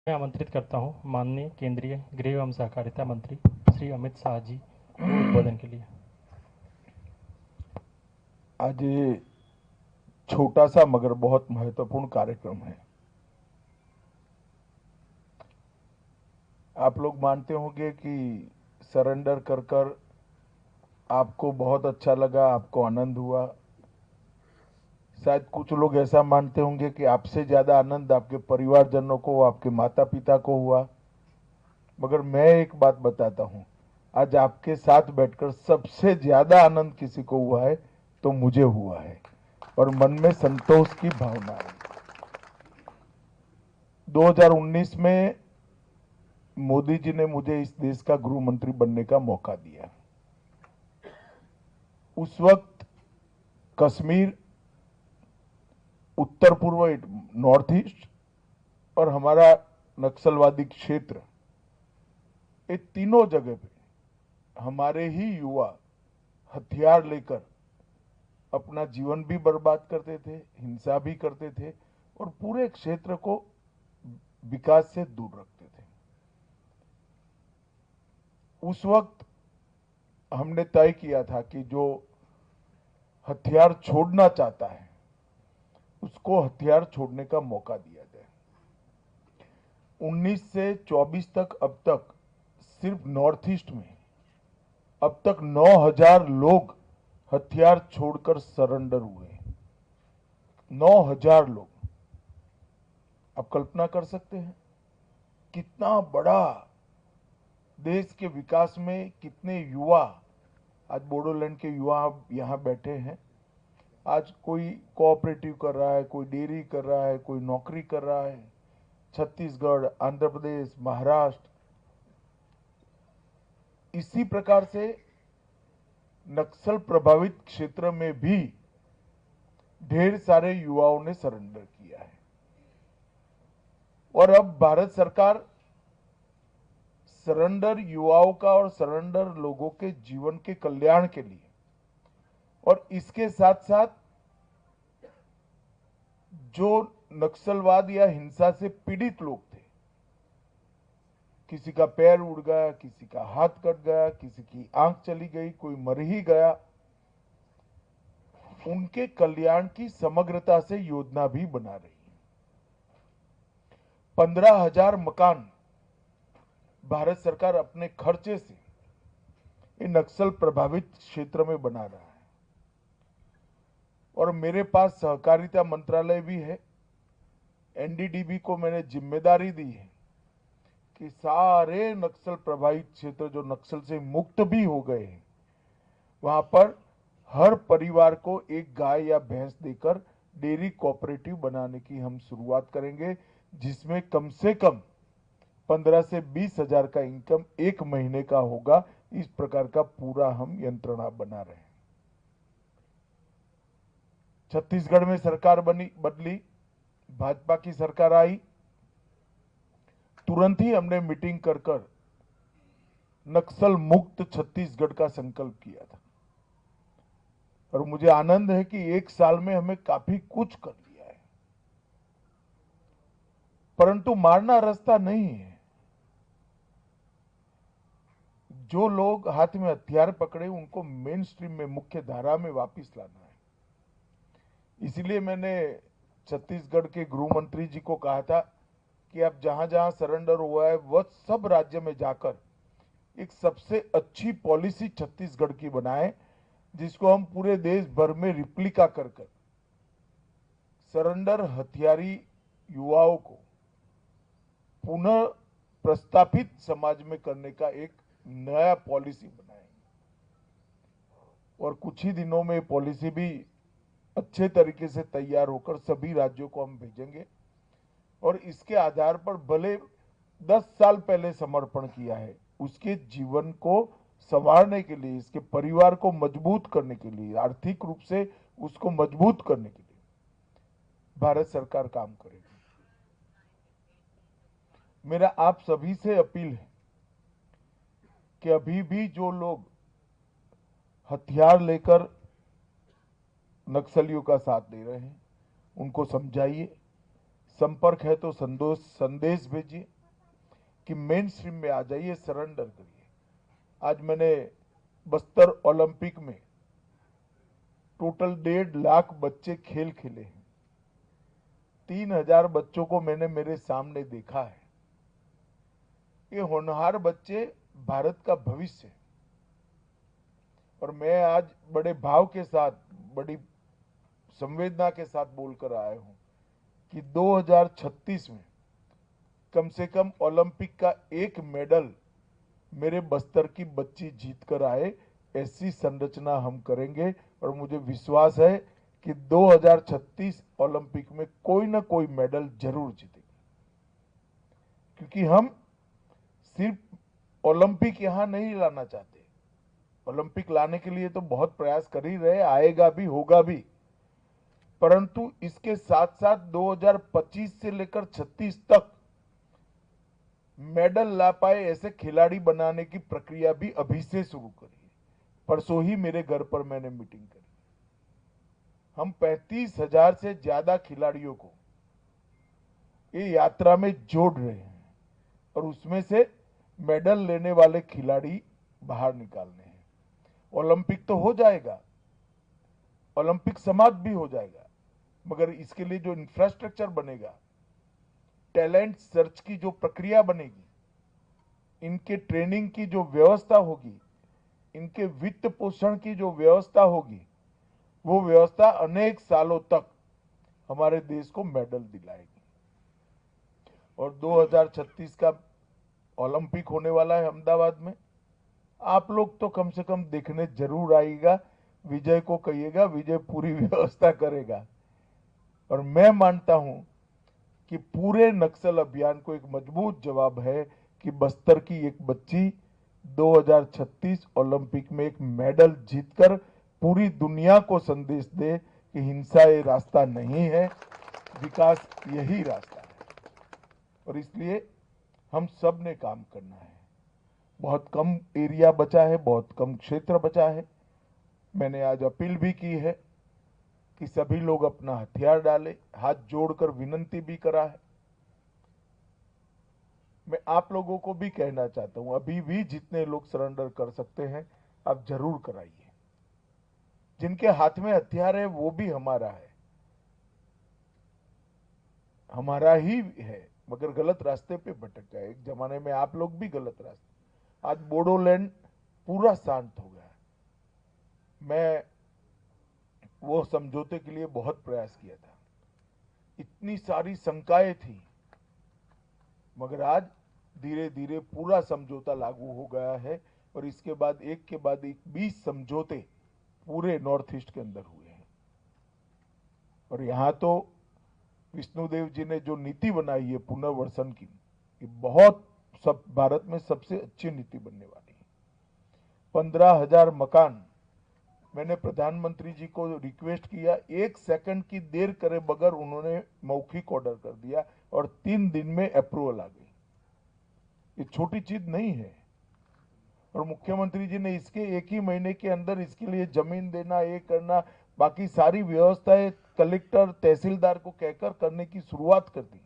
मैं आमंत्रित करता हूं माननीय केंद्रीय गृह एवं सहकारिता मंत्री श्री अमित शाह जी को उद्बोधन के लिए। आज ये छोटा सा मगर बहुत महत्वपूर्ण कार्यक्रम है। आप लोग मानते होंगे कि सरेंडर कर कर आपको बहुत अच्छा लगा, आपको आनंद हुआ। शायद कुछ लोग ऐसा मानते होंगे कि आपसे ज्यादा आनंद आपके परिवारजनों को, आपके माता पिता को हुआ। मगर मैं एक बात बताता हूं, आज आपके साथ बैठकर सबसे ज्यादा आनंद किसी को हुआ है तो मुझे हुआ है, और मन में संतोष की भावना है। 2019 में मोदी जी ने मुझे इस देश का गृह मंत्री बनने का मौका दिया। उस वक्त कश्मीर, उत्तर पूर्व नॉर्थ ईस्ट और हमारा नक्सलवादी क्षेत्र, ये तीनों जगह पे हमारे ही युवा हथियार लेकर अपना जीवन भी बर्बाद करते थे, हिंसा भी करते थे और पूरे क्षेत्र को विकास से दूर रखते थे। उस वक्त हमने तय किया था कि जो हथियार छोड़ना चाहता है उसको हथियार छोड़ने का मौका दिया जाए। 19 से 24 तक अब तक सिर्फ नॉर्थ ईस्ट में अब तक 9,000 लोग हथियार छोड़कर सरेंडर हुए। 9,000 लोग। आप कल्पना कर सकते हैं कितना बड़ा देश के विकास में कितने युवा, आज बोडोलैंड के युवा यहां बैठे हैं। आज कोई कोऑपरेटिव कर रहा है, कोई डेयरी कर रहा है, कोई नौकरी कर रहा है। छत्तीसगढ़, आंध्र प्रदेश, महाराष्ट्र, इसी प्रकार से नक्सल प्रभावित क्षेत्र में भी ढेर सारे युवाओं ने सरेंडर किया है। और अब भारत सरकार सरेंडर युवाओं का और सरेंडर लोगों के जीवन के कल्याण के लिए और इसके साथ साथ जो नक्सलवाद या हिंसा से पीड़ित लोग थे, किसी का पैर उड़ गया, किसी का हाथ कट गया, किसी की आंख चली गई, कोई मर ही गया, उनके कल्याण की समग्रता से योजना भी बना रही है। 15,000 मकान भारत सरकार अपने खर्चे से इन नक्सल प्रभावित क्षेत्र में बना रहा है। और मेरे पास सहकारिता मंत्रालय भी है। एनडीडीबी को मैंने जिम्मेदारी दी है कि सारे नक्सल प्रभावित क्षेत्र जो नक्सल से मुक्त भी हो गए हैं, वहां पर हर परिवार को एक गाय या भैंस देकर डेयरी कोऑपरेटिव बनाने की हम शुरुआत करेंगे, जिसमें कम से कम 15 से 20 हजार का इनकम एक महीने का होगा। इस प्रकार का पूरा हम यंत्रणा बना रहे हैं। छत्तीसगढ़ में सरकार बदली, भाजपा की सरकार आई, तुरंत ही हमने मीटिंग कर नक्सल मुक्त छत्तीसगढ़ का संकल्प किया था। और मुझे आनंद है कि एक साल में हमें काफी कुछ कर लिया है। परंतु मारना रास्ता नहीं है। जो लोग हाथ में हथियार पकड़े उनको मेन स्ट्रीम में, मुख्य धारा में वापस लाना है। इसलिए मैंने छत्तीसगढ़ के गृह मंत्री जी को कहा था कि आप जहां जहां सरेंडर हुआ है वह सब राज्य में जाकर एक सबसे अच्छी पॉलिसी छत्तीसगढ़ की बनाए, जिसको हम पूरे देश भर में रिप्लिका कर सरेंडर हथियारी युवाओं को पुनः प्रस्तापित समाज में करने का एक नया पॉलिसी बनाएंगे। और कुछ ही दिनों में पॉलिसी भी अच्छे तरीके से तैयार होकर सभी राज्यों को हम भेजेंगे। और इसके आधार पर भले 10 साल पहले समर्पण किया है, उसके जीवन को संवारने के लिए, इसके परिवार को मजबूत करने के लिए, आर्थिक रूप से उसको मजबूत करने के लिए भारत सरकार काम करेगी। मेरा आप सभी से अपील है कि अभी भी जो लोग हथियार लेकर नक्सलियों का साथ दे रहे हैं उनको समझाइए, संपर्क है तो संदेश भेजिए कि मेन स्ट्रीम में आ जाइए, सरेंडर करिए। आज मैंने बस्तर ओलंपिक में टोटल 1.5 लाख बच्चे खेल खेले हैं। 3000 बच्चों को मैंने मेरे सामने देखा है। ये होनहार बच्चे भारत का भविष्य है। और मैं आज बड़े भाव के साथ, बड़ी संवेदना के साथ बोलकर आया हूं कि 2036 में कम से कम ओलंपिक का एक मेडल मेरे बस्तर की बच्ची जीत कर आए, ऐसी संरचना हम करेंगे। और मुझे विश्वास है कि 2036 ओलंपिक में कोई ना कोई मेडल जरूर जीतेगी, क्योंकि हम सिर्फ ओलंपिक यहां नहीं लाना चाहते। ओलंपिक लाने के लिए तो बहुत प्रयास कर ही रहे, आएगा भी, होगा भी, परंतु इसके साथ साथ 2025 से लेकर 36 तक मेडल ला पाए ऐसे खिलाड़ी बनाने की प्रक्रिया भी अभी से शुरू करिए। परसों ही मेरे घर पर मैंने मीटिंग करी। हम 35,000 से ज्यादा खिलाड़ियों को ये यात्रा में जोड़ रहे हैं और उसमें से मेडल लेने वाले खिलाड़ी बाहर निकालने हैं। ओलंपिक तो हो जाएगा, ओलंपिक समाप्त भी हो जाएगा, मगर इसके लिए जो इंफ्रास्ट्रक्चर बनेगा, टैलेंट सर्च की जो प्रक्रिया बनेगी, इनके ट्रेनिंग की जो व्यवस्था होगी, इनके वित्त पोषण की जो व्यवस्था होगी, वो व्यवस्था अनेक सालों तक हमारे देश को मेडल दिलाएगी। और 2036 का ओलंपिक होने वाला है अहमदाबाद में। आप लोग तो कम से कम देखने जरूर आइएगा। विजय को कहिएगा, विजय पूरी व्यवस्था करेगा। और मैं मानता हूं कि पूरे नक्सल अभियान को एक मजबूत जवाब है कि बस्तर की एक बच्ची 2036 ओलंपिक में एक मेडल जीतकर पूरी दुनिया को संदेश दे कि हिंसा ये रास्ता नहीं है, विकास यही रास्ता है। और इसलिए हम सब ने काम करना है। बहुत कम एरिया बचा है, बहुत कम क्षेत्र बचा है। मैंने आज अपील भी की है कि सभी लोग अपना हथियार डालें, हाथ जोड़कर विनंती भी करा है। मैं आप लोगों को भी कहना चाहता हूं, अभी भी जितने लोग सरेंडर कर सकते हैं आप जरूर कराइए। जिनके हाथ में हथियार है वो भी हमारा है, हमारा ही है, मगर गलत रास्ते पे भटक गए। एक जमाने में आप लोग भी गलत रास्ते। आज बोडोलैंड पूरा शांत हो गया। मैं वो समझौते के लिए बहुत प्रयास किया था, इतनी सारी शंकाएं थी, मगर आज धीरे धीरे पूरा समझौता लागू हो गया है। और इसके बाद एक के बाद एक 20 समझौते पूरे नॉर्थ ईस्ट के अंदर हुए हैं। और यहां तो विष्णुदेव जी ने जो नीति बनाई है पुनर्वसन की, ये बहुत सब भारत में सबसे अच्छी नीति बनने वाली है। 15,000 मकान मैंने प्रधानमंत्री जी को रिक्वेस्ट किया, 1 सेकंड की देर करे बगैर उन्होंने मौखिक ऑर्डर कर दिया और 3 दिन में अप्रूवल आ गई। ये छोटी चीज नहीं है। और मुख्यमंत्री जी ने इसके 1 ही महीने के अंदर इसके लिए जमीन देना, ये करना, बाकी सारी व्यवस्थाएं कलेक्टर तहसीलदार को कहकर करने की शुरुआत कर दी।